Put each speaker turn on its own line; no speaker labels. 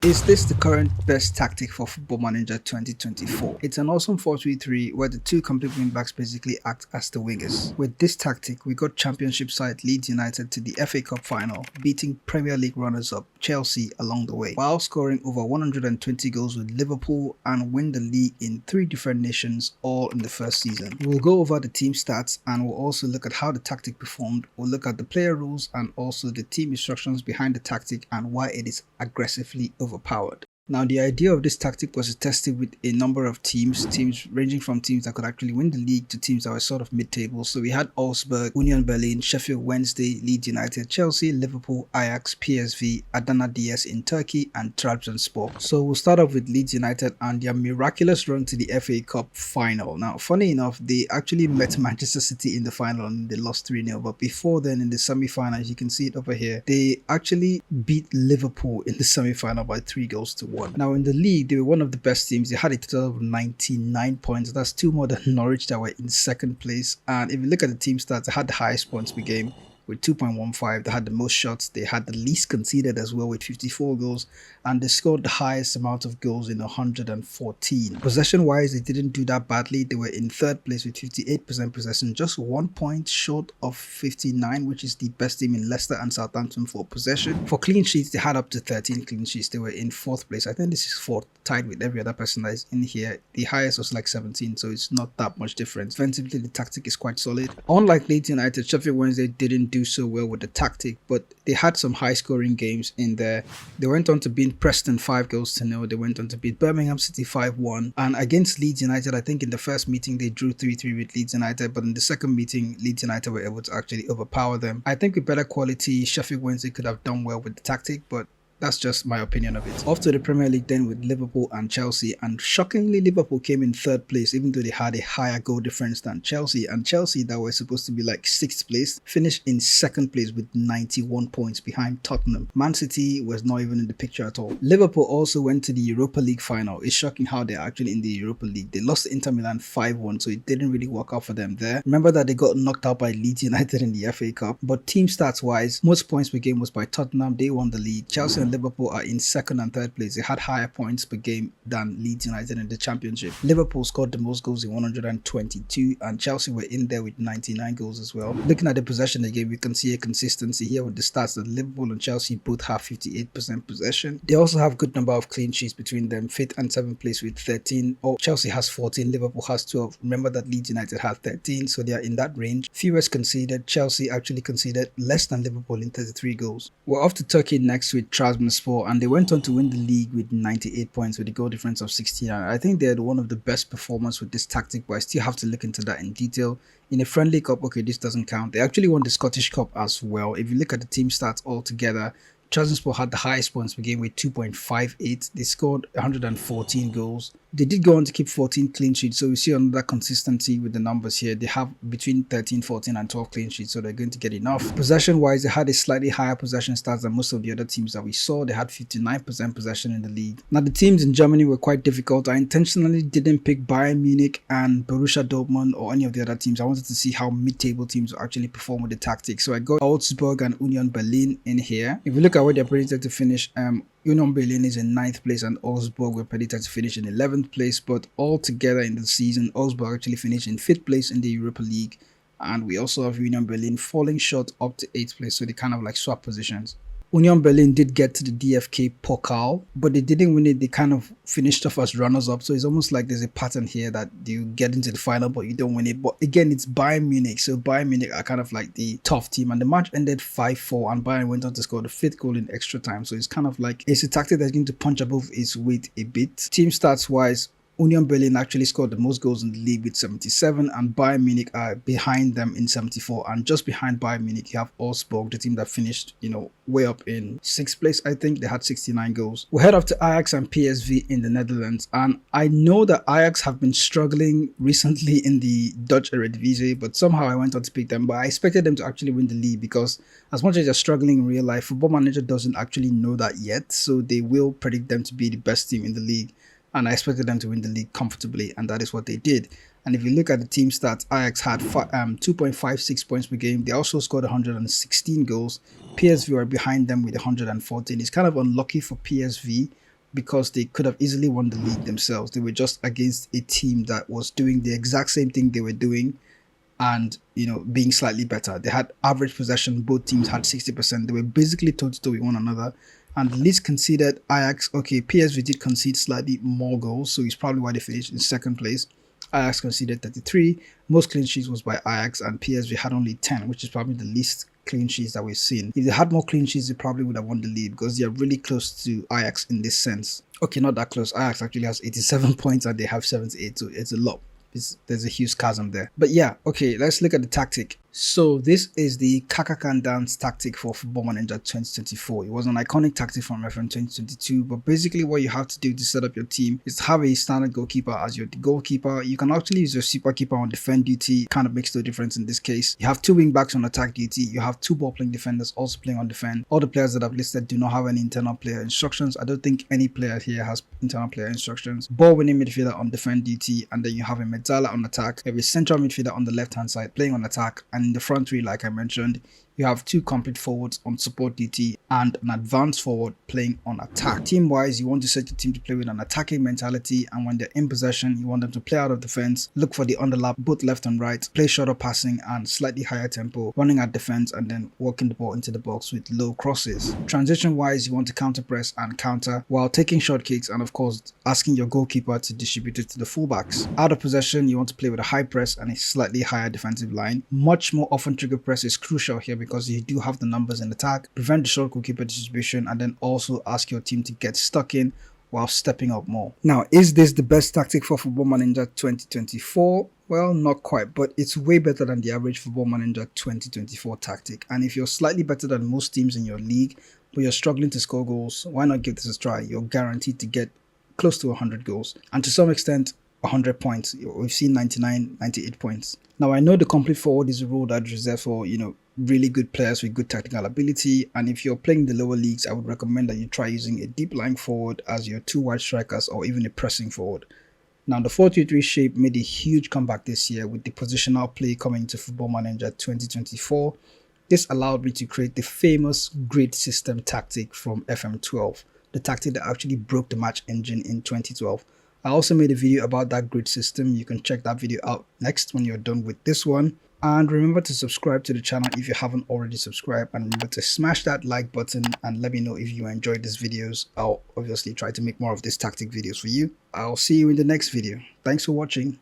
Is this the current best tactic for Football Manager 2024? It's an awesome 4-3-3 where the two complete wingbacks basically act as the wingers. With this tactic, we got Championship side Leeds United to the FA Cup final, beating Premier League runners-up Chelsea along the way, while scoring over 120 goals with Liverpool and win the league in 3 different nations all in the first season. We'll go over the team stats and we'll also look at how the tactic performed. We'll look at the player rules and also the team instructions behind the tactic and why it is aggressively overpowered. Now, the idea of this tactic was to test it with a number of teams ranging from teams that could actually win the league to teams that were sort of mid-table. So we had Augsburg, Union Berlin, Sheffield Wednesday, Leeds United, Chelsea, Liverpool, Ajax, PSV, Adana DS in Turkey, and Trabzonspor. So we'll start off with Leeds United and their miraculous run to the FA Cup final. Now, funny enough, they actually met Manchester City in the final and they lost 3-0. But before then, in the semi-final, as you can see it over here, they actually beat Liverpool in the semi-final by 3-1. Now in the league, they were one of the best teams. They had a total of 99 points. That's 2 more than Norwich that were in second place. And if you look at the team stats, they had the highest points per game with 2.15. They had the most shots. They had the least conceded as well with 54 goals. And they scored the highest amount of goals in 114. Possession-wise, they didn't do that badly. They were in third place with 58% possession, just 1 point short of 59, which is the best team in Leicester and Southampton for possession. For clean sheets, they had up to 13 clean sheets. They were in 4th place. I think this is 4th, tied with every other person that is in here. The highest was like 17, so it's not that much difference. Defensively, the tactic is quite solid. Unlike Leeds United, Sheffield Wednesday didn't do so well with the tactic, but they had some high-scoring games in there. They went on to beat Preston 5-0. They went on to beat Birmingham City 5-1. And against Leeds United, I think in the first meeting they drew 3-3 with Leeds United, but in the second meeting, Leeds United were able to actually overpower them. I think with better quality, Sheffield Wednesday could have done well with the tactic, but that's just my opinion of it. Off to the Premier League then with Liverpool and Chelsea, and shockingly Liverpool came in 3rd place even though they had a higher goal difference than Chelsea, and Chelsea that were supposed to be like 6th place finished in 2nd place with 91 points behind Tottenham. Man City was not even in the picture at all. Liverpool also went to the Europa League final. It's shocking how they're actually in the Europa League. They lost to Inter Milan 5-1, so it didn't really work out for them there. Remember that they got knocked out by Leeds United in the FA Cup, but team stats wise, most points per game was by Tottenham. They won the league. Chelsea and Liverpool are in 2nd and 3rd place. They had higher points per game than Leeds United in the Championship. Liverpool scored the most goals in 122 and Chelsea were in there with 99 goals as well. Looking at the possession again, we can see a consistency here with the stats that Liverpool and Chelsea both have 58% possession. They also have good number of clean sheets between them, 5th and 7th place with 13. Chelsea has 14, Liverpool has 12. Remember that Leeds United had 13, so they are in that range. Fewest conceded. Chelsea actually conceded less than Liverpool in 33 goals. We're off to Turkey next with Trabzonspor, and they went on to win the league with 98 points with a goal difference of 69. I think they're one of the best performers with this tactic, but I still have to look into that in detail. In a friendly cup, okay, this doesn't count. They actually won the Scottish Cup as well. If you look at the team stats altogether, Trabzonspor had the highest points per game with 2.58. They scored 114 goals. They did go on to keep 14 clean sheets, so we see another consistency with the numbers here. They have between 13, 14 and 12 clean sheets, so they're going to get enough. Possession wise, they had a slightly higher possession stats than most of the other teams that we saw. They had 59% possession in the league. Now the teams in Germany were quite difficult. I intentionally didn't pick Bayern Munich and Borussia Dortmund or any of the other teams. I wanted to see how mid-table teams will actually perform with the tactics, so I got Augsburg and Union Berlin in here. If you look at where they're predicted to finish, Union Berlin is in 9th place and Augsburg were predicted to finish in 11th place, but all together in the season, Augsburg actually finished in 5th place in the Europa League, and we also have Union Berlin falling short up to 8th place, so they kind of like swap positions. Union Berlin did get to the DFK Pokal, but they didn't win it. They kind of finished off as runners-up, so it's almost like there's a pattern here that you get into the final but you don't win it. But again, it's Bayern Munich, so Bayern Munich are kind of like the tough team, and the match ended 5-4 and Bayern went on to score the 5th goal in extra time, so it's kind of like it's a tactic that's going to punch above its weight a bit. Team stats wise, Union Berlin actually scored the most goals in the league with 77, and Bayern Munich are behind them in 74. And just behind Bayern Munich, you have Augsburg, the team that finished, way up in 6th place. I think they had 69 goals. We head off to Ajax and PSV in the Netherlands, and I know that Ajax have been struggling recently in the Dutch Eredivisie, but somehow I went on to pick them. But I expected them to actually win the league because as much as they're struggling in real life, Football Manager doesn't actually know that yet, so they will predict them to be the best team in the league. And I expected them to win the league comfortably, and that is what they did. And if you look at the team stats, Ajax had 2.56 points per game. They also scored 116 goals. PSV are behind them with 114. It's kind of unlucky for PSV because they could have easily won the league themselves. They were just against a team that was doing the exact same thing they were doing and, being slightly better. They had average possession. Both teams had 60%. They were basically toe-to-toe with one another. And the least conceded, Ajax, okay, PSV did concede slightly more goals, so it's probably why they finished in second place. Ajax conceded 33. Most clean sheets was by Ajax, and PSV had only 10, which is probably the least clean sheets that we've seen. If they had more clean sheets, they probably would have won the league because they are really close to Ajax in this sense. Okay, not that close. Ajax actually has 87 points and they have 78, so it's a lot. There's a huge chasm there. But yeah, okay, let's look at the tactic. So this is the Kaka can dance tactic for Football Manager 2024. It was an iconic tactic from FM 2022, but basically what you have to do to set up your team is to have a standard goalkeeper as your goalkeeper. You can actually use your super keeper on defend duty, kind of makes no difference in this case. You have 2 wing backs on attack duty. You have 2 ball playing defenders also playing on defend. All the players that I've listed do not have any internal player instructions. I don't think any player here has internal player instructions. Ball winning midfielder on defend duty, and then you have a Mezzala on attack. You have a central midfielder on the left hand side playing on attack, and in the front 3, like I mentioned, you have 2 complete forwards on support duty and an advanced forward playing on attack. Team wise, you want to set your team to play with an attacking mentality, and when they're in possession, you want them to play out of defense, look for the underlap both left and right, play shorter passing and slightly higher tempo, running at defense and then working the ball into the box with low crosses. Transition wise, you want to counter press and counter while taking short kicks and of course asking your goalkeeper to distribute it to the fullbacks. Out of possession, you want to play with a high press and a slightly higher defensive line. Much more often trigger press is crucial here because you do have the numbers in attack, prevent the short goalkeeper distribution, and then also ask your team to get stuck in while stepping up more. Now, is this the best tactic for Football Manager 2024? Well, not quite, but it's way better than the average Football Manager 2024 tactic. And if you're slightly better than most teams in your league, but you're struggling to score goals, why not give this a try? You're guaranteed to get close to 100 goals. And to some extent, 100 points. We've seen 99, 98 points. Now, I know the complete forward is a role that is reserved for, really good players with good technical ability. And if you're playing the lower leagues, I would recommend that you try using a deep lying forward as your 2 wide strikers or even a pressing forward. Now, the 4-3-3 shape made a huge comeback this year with the positional play coming to Football Manager 2024. This allowed me to create the famous grid system tactic from FM12, the tactic that actually broke the match engine in 2012. I also made a video about that grid system. You can check that video out next when you're done with this one. And remember to subscribe to the channel if you haven't already subscribed, and remember to smash that like button and let me know if you enjoyed these videos. I'll obviously try to make more of these tactic videos for you. I'll see you in the next video. Thanks for watching.